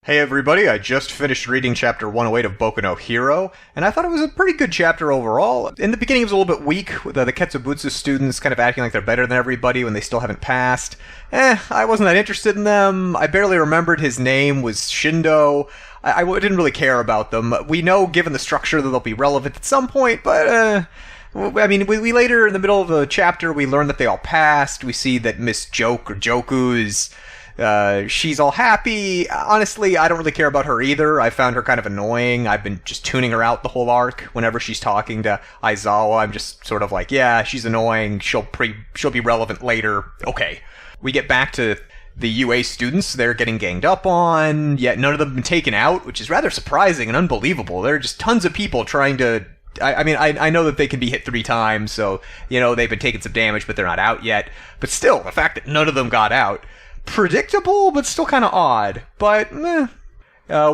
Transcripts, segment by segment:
Hey everybody, I just finished reading chapter 108 of Boku no Hero, and I thought it was a pretty good chapter overall. In the beginning it was a little bit weak, with the Ketsubutsu students kind of acting like they're better than everybody when they still haven't passed. I wasn't that interested in them. I barely remembered his name was Shindo. I didn't really care about them. We know, given the structure, that they'll be relevant at some point, but I mean, we later, in the middle of the chapter, we learn that they all passed. We see that Miss Joku is... she's all happy. Honestly, I don't really care about her either. I found her kind of annoying. I've been just tuning her out the whole arc. Whenever she's talking to Aizawa, I'm just sort of like, yeah, she's annoying. She'll be relevant later. Okay. We get back to the UA students. They're getting ganged up on, yet none of them have been taken out, which is rather surprising and unbelievable. There are just tons of people trying to... I know that they can be hit 3 times, so, they've been taking some damage, but they're not out yet. But still, the fact that none of them got out... predictable, but still kind of odd. But,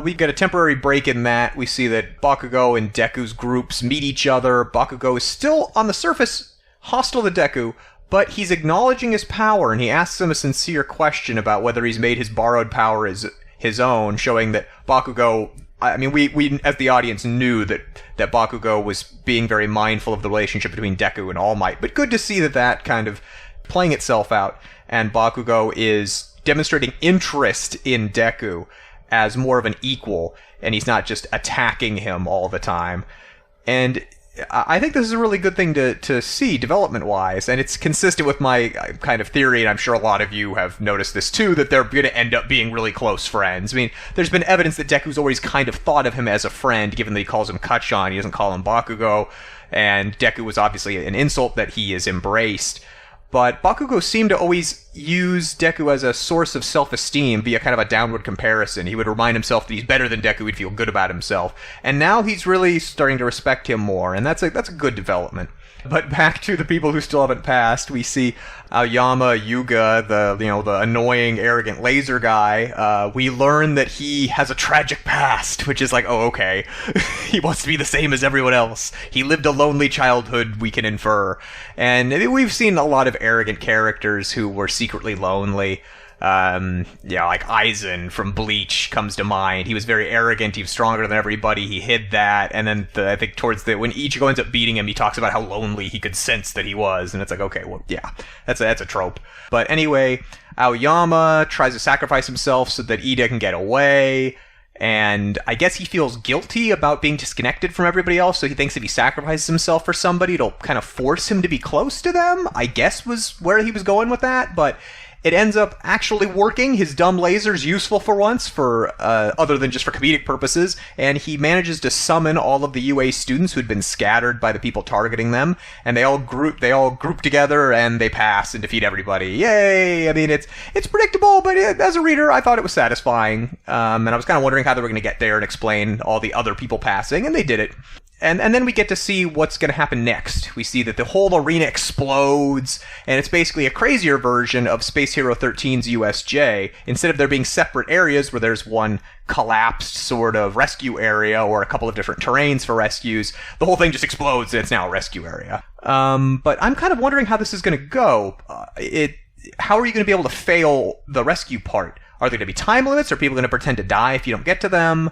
we get a temporary break in that. We see that Bakugo and Deku's groups meet each other. Bakugo is still, on the surface, hostile to Deku, but he's acknowledging his power, and he asks him a sincere question about whether he's made his borrowed power his own, showing that Bakugo... we as the audience knew that Bakugo was being very mindful of the relationship between Deku and All Might, but good to see that kind of playing itself out. And Bakugo is demonstrating interest in Deku as more of an equal, and he's not just attacking him all the time. And I think this is a really good thing to see development-wise, and it's consistent with my kind of theory, and I'm sure a lot of you have noticed this too, that they're going to end up being really close friends. I mean, there's been evidence that Deku's always kind of thought of him as a friend, given that he calls him Kachan, he doesn't call him Bakugo, and Deku was obviously an insult that he has embraced. But Bakugo seemed to always use Deku as a source of self-esteem via kind of a downward comparison. He would remind himself that he's better than Deku, he'd feel good about himself. And now he's really starting to respect him more, and that's a good development. But back to the people who still haven't passed, we see Oyama, Yuga, the annoying, arrogant laser guy. We learn that he has a tragic past, which is like, oh, okay. He wants to be the same as everyone else. He lived a lonely childhood, we can infer. And we've seen a lot of arrogant characters who were secretly lonely. Like Aizen from Bleach comes to mind. He was very arrogant, he was stronger than everybody, he hid that, and then I think when Ichigo ends up beating him, he talks about how lonely he could sense that he was, and it's like, okay, well, yeah, that's a trope. But anyway, Aoyama tries to sacrifice himself so that Ida can get away, and I guess he feels guilty about being disconnected from everybody else, so he thinks if he sacrifices himself for somebody, it'll kind of force him to be close to them, I guess was where he was going with that, but... it ends up actually working. His dumb laser's useful for once, other than just for comedic purposes, and he manages to summon all of the UA students who'd been scattered by the people targeting them, and they all group together, and they pass and defeat everybody. Yay! I mean, it's predictable, but as a reader, I thought it was satisfying, and I was kind of wondering how they were going to get there and explain all the other people passing, and they did it. And then we get to see what's going to happen next. We see that the whole arena explodes, and it's basically a crazier version of Space Hero 13's USJ. Instead of there being separate areas where there's one collapsed sort of rescue area or a couple of different terrains for rescues, the whole thing just explodes and it's now a rescue area. But I'm kind of wondering how this is going to go. How are you going to be able to fail the rescue part? Are there going to be time limits? Are people going to pretend to die if you don't get to them?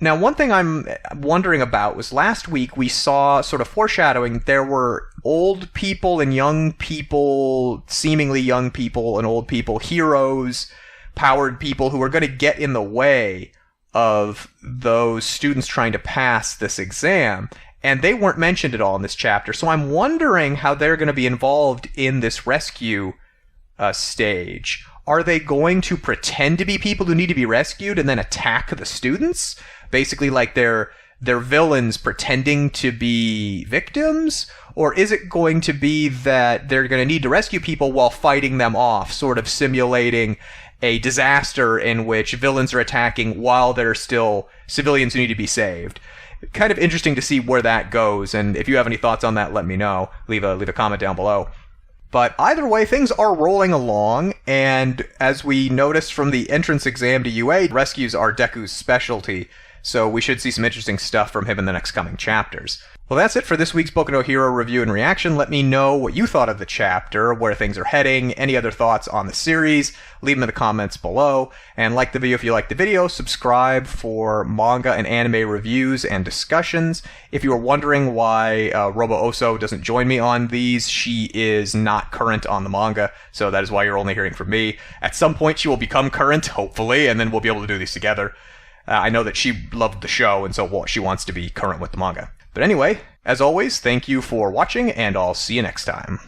Now, one thing I'm wondering about was last week we saw sort of foreshadowing there were old people and young people, seemingly young people and old people, heroes, powered people who were going to get in the way of those students trying to pass this exam. And they weren't mentioned at all in this chapter. So I'm wondering how they're going to be involved in this rescue stage. Are they going to pretend to be people who need to be rescued and then attack the students? Basically like they're villains pretending to be victims? Or is it going to be that they're going to need to rescue people while fighting them off, sort of simulating a disaster in which villains are attacking while there are still civilians who need to be saved? Kind of interesting to see where that goes, and if you have any thoughts on that, let me know. Leave a comment down below. But either way, things are rolling along, and as we noticed from the entrance exam to UA, rescues are Deku's specialty, so we should see some interesting stuff from him in the next coming chapters. Well, that's it for this week's Boku no Hero review and reaction. Let me know what you thought of the chapter, where things are heading, any other thoughts on the series. Leave them in the comments below. And like the video if you like the video. Subscribe for manga and anime reviews and discussions. If you were wondering why Robo Oso doesn't join me on these, she is not current on the manga, so that is why you're only hearing from me. At some point she will become current, hopefully, and then we'll be able to do these together. I know that she loved the show, and so she wants to be current with the manga. But anyway, as always, thank you for watching, and I'll see you next time.